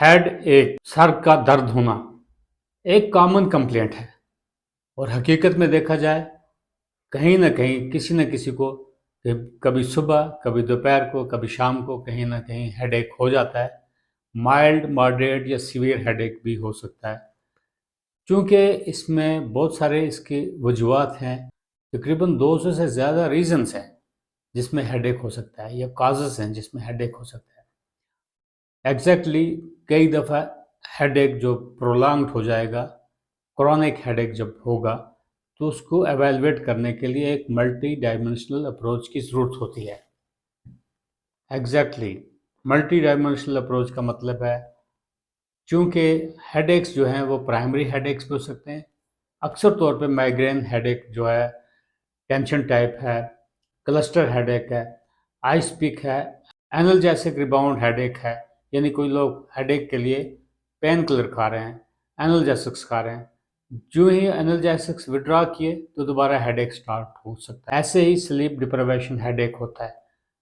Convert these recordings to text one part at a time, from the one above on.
Head एक sir का दर्द होना एक कॉमन कंप्लेंट है और हकीकत में देखा जाए कहीं ना कहीं किसी न किसी को कभी सुबह कभी दोपहर को कभी शाम को कहीं ना कहीं हेडेक हो जाता है। माइल्ड मॉडरेट या सीवियर हेडेक भी हो सकता है। चूँकि इसमें बहुत सारे इसकी वजूहात हैं, तकरीबन 200 से ज़्यादा रीज़न्स हैं जिसमें हेडेक हो सकता है या काजेज़ हैं जिसमें हेडेक हो सकता है। एग्जैक्टली कई दफ़ा हेडेक जो प्रोलॉन्ग्ड हो जाएगा, क्रॉनिक हेडेक जब होगा, तो उसको एवेलुएट करने के लिए एक मल्टी डायमेंशनल अप्रोच की ज़रूरत होती है। एग्जैक्टली मल्टी डायमेंशनल अप्रोच का मतलब है, चूँकि हेडेक्स जो हैं वो प्राइमरी हेडेक्स भी हो सकते हैं। अक्सर तौर पे माइग्रेन हेडेक जो है टेंशन टाइप है, क्लस्टर हेडेक है, आइस पिक है, एनाल्जेसिक रिबाउंड हेडेक है, यानी कोई लोग हेडेक के लिए पेन किलर खा रहे हैं, एनाल्जेसिक्स खा रहे हैं। जो ही एनाल्जेसिक्स विड्रॉ किए तो दोबारा हेडेक स्टार्ट हो सकता है। ऐसे ही स्लीप डिप्राइवेशन हेडेक होता है,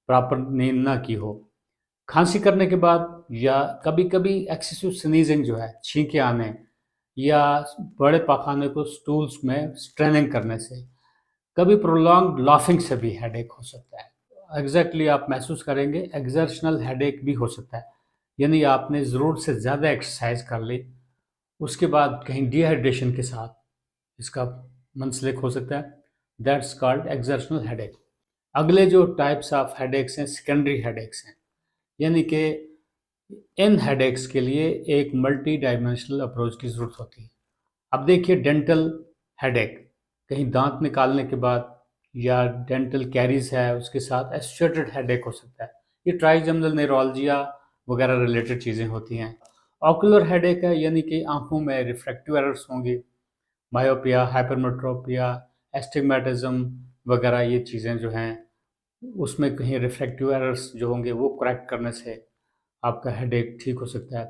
प्रॉपर नींद ना की हो, खांसी करने के बाद या कभी-कभी एक्सेसिव स्नीजिंग जो है, छींके आने या बड़े पाखाने को स्टूल्स में स्ट्रेनिंग करने से, कभी प्रोलॉन्ग्ड लाफिंग से भी हेडेक हो सकता है। एग्जैक्टली आप महसूस करेंगे एक्सर्शनल हेडेक भी हो सकता है, यानी आपने ज़रूरत से ज़्यादा एक्सरसाइज कर ली, उसके बाद कहीं डिहाइड्रेशन के साथ इसका मंसलिक हो सकता है। That's called exertional headache. अगले जो टाइप्स ऑफ हेडेक्स हैं सेकेंडरी हेडेक्स हैं, यानी कि इन हेडेक्स के लिए एक मल्टी डायमेंशनल अप्रोच की ज़रूरत होती है। अब देखिए डेंटल हेडेक, कहीं दांत निकालने के बाद या डेंटल कैरीज है उसके साथ एसोसिएटेड हेडेक हो सकता है। ये ट्राइजेमिनल न्यूरोलजिया वगैरह रिलेटेड चीज़ें होती हैं। ऑकुलर हेडेक है, यानी कि आंखों में रिफ्रैक्टिव एरर्स होंगी, मायोपिया, हाइपरमेट्रोपिया, एस्टिग्मेटिज्म वगैरह ये चीज़ें जो हैं उसमें कहीं रिफ्रैक्टिव एरर्स जो होंगे वो करेक्ट करने से आपका हेडेक ठीक हो सकता है।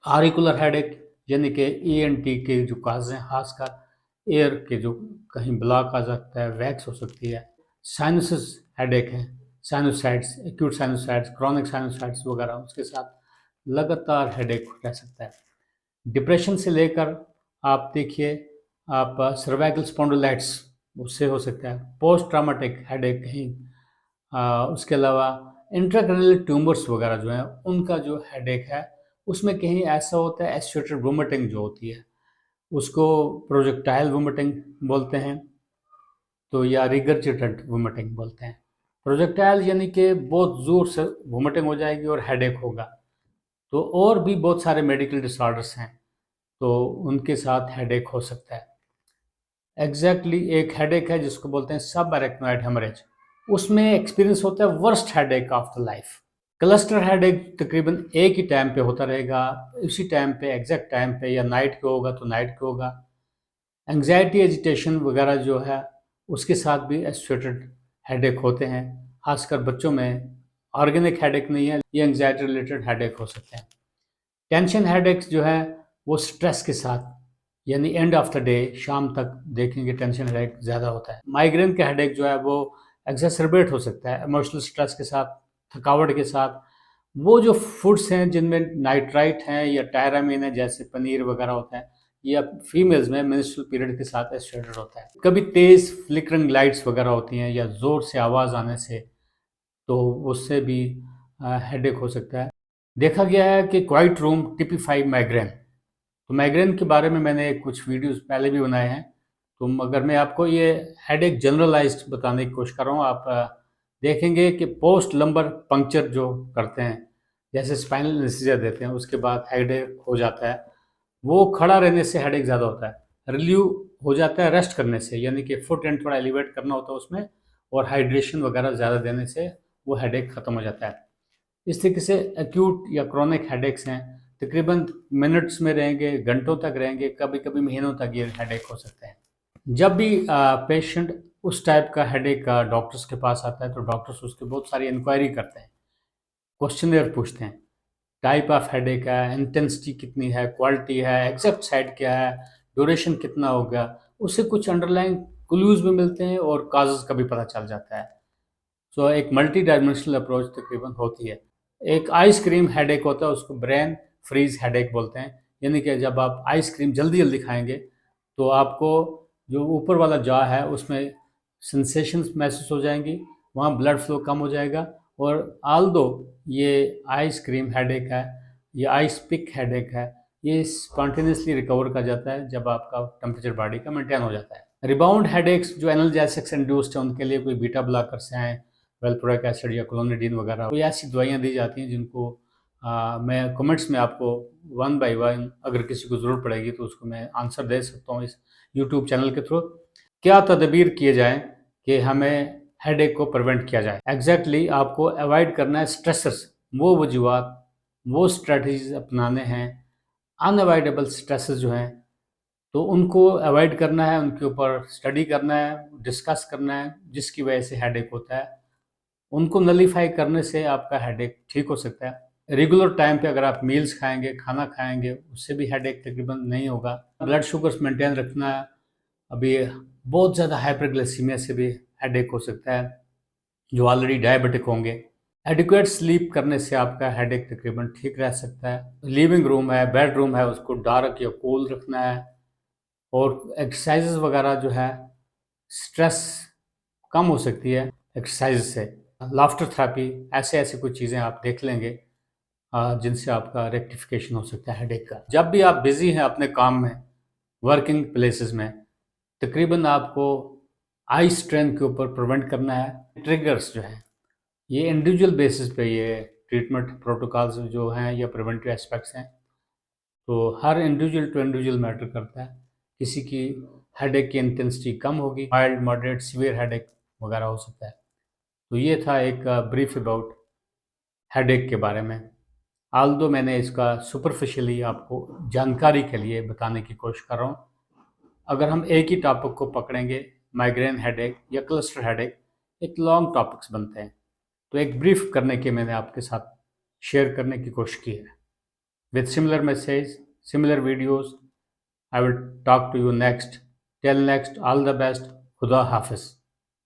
आरिकुलर हेडेक, यानी कि ईएनटी के जो काज हैं, खासकर एयर के जो कहीं ब्लॉक आ सकता है, वैक्स हो सकती है। साइनसिस हेडेक है, साइनोसाइड्स, एक्यूट साइनोसाइड्स, क्रॉनिक साइनोसाइड्स वगैरह, उसके साथ लगातार हेडेक रह सकता है। डिप्रेशन से लेकर आप देखिए, आप सर्वाइकल स्पॉन्डिलाइटिस उससे हो सकता है। पोस्ट ट्रॉमेटिक हेडेक कहीं उसके अलावा इंट्राक्रैनियल ट्यूमर्स वगैरह जो हैं उनका जो हेडेक है उसमें कहीं ऐसा होता है एसोसिएटेड वोमिटिंग जो होती है उसको प्रोजेक्टाइल वोमिटिंग बोलते हैं, तो या रिगर्जिटेंट वोमिटिंग बोलते हैं। प्रोजेक्टाइल यानी कि बहुत ज़ोर से वोमिटिंग हो जाएगी और हेडेक होगा। तो और भी बहुत सारे मेडिकल डिसऑर्डर्स हैं तो उनके साथ हेडेक हो सकता है। एग्जैक्टली एक हेडेक है जिसको बोलते हैं सब एरेक्नोइड हेमरेज, उसमें एक्सपीरियंस होता है worst headache of the life. Cluster headache तकरीबन एक ही टाइम पे होता रहेगा, उसी टाइम पे एग्जैक्ट टाइम पे, या नाइट को होगा तो नाइट को होगा। एंग्जाइटी एजिटेशन वगैरह जो है उसके साथ भी एसोसिएटेड हेडेक होते हैं, खासकर बच्चों में। ऑर्गेनिक हेडेक नहीं है, ये एंग्जाइटी रिलेटेड हेडेक हो सकते हैं। टेंशन हेडेक्स जो है वो स्ट्रेस के साथ, यानी एंड ऑफ द डे शाम तक देखेंगे टेंशन हेडेक ज़्यादा होता है। माइग्रेन का हेडेक जो है वो एक्सेसरबेट हो सकता है इमोशनल स्ट्रेस के साथ, थकावट के साथ। वो जो फूड्स हैं जिनमें नाइट्राइट हैं या टायरामीन है, जैसे पनीर वगैरह होता है, या फीमेल्स में मेंस्ट्रुअल पीरियड के साथ एसोसिएटेड होता है। कभी तेज़ फ्लिकरिंग लाइट्स वगैरह होती हैं या ज़ोर से आवाज़ आने से, तो उससे भी हेडेक हो सकता है। देखा गया है कि क्वाइट रूम टिपिफाई माइग्रेन, तो माइग्रेन के बारे में मैंने कुछ वीडियोस पहले भी बनाए हैं। तो अगर मैं आपको ये हेडेक जनरलाइज्ड बताने की कोशिश कर रहा हूँ, आप देखेंगे कि पोस्ट लंबर पंक्चर जो करते हैं, जैसे स्पाइनल एनेस्थीसिया देते हैं, उसके बाद हेडेक हो जाता है। वो खड़ा रहने से हेडेक ज़्यादा होता है। रिलीव हो जाता है रेस्ट करने से, यानी कि फुट एंड थोड़ा एलिवेट करना होता है उसमें, और हाइड्रेशन वगैरह ज़्यादा देने से वो हेडेक ख़त्म हो जाता है। इस तरीके से एक्यूट या क्रॉनिक हेडेक्स हैं, तकरीबन मिनट्स में रहेंगे, घंटों तक रहेंगे, कभी-कभी महीनों तक ये हेडेक हो सकते हैं। जब भी पेशेंट उस टाइप का हेडेक का डॉक्टर्स के पास आता है तो डॉक्टर्स उसकी बहुत सारी इंक्वायरी करते हैं, क्वेश्चनेयर पूछते हैं। टाइप ऑफ हेडेक है, इंटेंसिटी कितनी है, क्वालिटी है, एग्जैक्ट साइड क्या है, ड्यूरेशन कितना होगा, उससे कुछ अंडरलाइन क्लूज भी मिलते हैं और काजेज़ का भी पता चल जाता है। सो एक मल्टी डायमेंशनल अप्रोच तकरीबन होती है। एक आइसक्रीम हेडेक होता है, उसको ब्रेन फ्रीज हेडेक बोलते हैं, यानी कि जब आप आइसक्रीम जल्दी जल्दी खाएंगे तो आपको जो ऊपर वाला जॉ है उसमें सेंसेशंस महसूस हो जाएंगी, वहाँ ब्लड फ्लो कम हो जाएगा। और आल्दो ये आइसक्रीम हेडेक है, ये आइस पिक हेडेक है, ये स्पॉन्टेनियसली रिकवर कर जाता है जब आपका टेम्परेचर बॉडी का मेंटेन हो जाता है। रिबाउंड हेडेक्स जो एनाल्जेसिक्स इंड्यूस्ड हैं उनके लिए कोई बीटा ब्लॉकर्स हैं, वेल्प्रोइक एसिड या क्लोनिडीन वगैरह, कोई ऐसी दवाइयाँ दी जाती हैं जिनको मैं कमेंट्स में आपको वन बाय वन अगर किसी को ज़रूरत पड़ेगी तो उसको मैं आंसर दे सकता हूँ इस यूट्यूब चैनल के थ्रू। क्या तदबीर किए जाएँ कि हमें हेडेक को प्रिवेंट किया जाए? एग्जैक्टली आपको अवॉइड करना है स्ट्रेसर्स, वो वजूहत, वो स्ट्रेटजीज अपनाने हैं, अनअवॉइडेबल स्ट्रेसेस जो हैं तो उनको अवॉइड करना है, उनके ऊपर स्टडी करना है, डिस्कस करना है, जिसकी वजह से हेडेक होता है। उनको नलीफाई करने से आपका हेडेक ठीक हो सकता है। रेगुलर टाइम पे अगर आप मील्स खाएंगे, खाना खाएंगे, उससे भी हेडेक तकरीबन नहीं होगा। ब्लड शुगर्स मेंटेन रखना है। अभी बहुत ज़्यादा हाइपरग्लाइसीमिया से भी हेडेक हो सकता है, जो ऑलरेडी डायबिटिक होंगे। एडिक्वेट स्लीप करने से आपका हेडेक तकरीबन ठीक रह सकता है। लिविंग रूम है, बेडरूम है, उसको डार्क या कूल रखना है। और एक्सरसाइजेज वगैरह जो है, स्ट्रेस कम हो सकती है एक्सरसाइज से। लाफ्टर थेरेपी, ऐसे ऐसे कुछ चीज़ें आप देख लेंगे जिनसे आपका रेक्टिफिकेशन हो सकता है हेडेक का। जब भी आप बिजी हैं अपने काम में, वर्किंग प्लेसेस में, तकरीबन आपको आई स्ट्रेन के ऊपर प्रिवेंट करना है। ट्रिगर्स जो हैं ये इंडिविजुअल बेसिस पे ये ट्रीटमेंट प्रोटोकॉल्स जो हैं या प्रिवेंटिव एस्पेक्ट्स हैं, तो हर इंडिविजुअल टू इंडिविजुअल मैटर करता है। किसी की हेडेक की इंटेंसिटी कम होगी, माइल्ड, मॉडरेट, सीवियर हेडेक वगैरह हो सकता है। तो ये था एक ब्रीफ अबाउट हेडेक के बारे में। आल्दो मैंने इसका सुपरफिशियली आपको जानकारी के लिए बताने की कोशिश कर रहा हूँ। अगर हम एक ही टॉपिक को पकड़ेंगे, माइग्रेन हेडेक या क्लस्टर हेडेक, एक लॉन्ग टॉपिक्स बनते हैं। तो एक ब्रीफ करने के मैंने आपके साथ शेयर करने की कोशिश की है। With similar message, similar videos, I will talk to you next. Till next, all the best. Khuda Hafiz.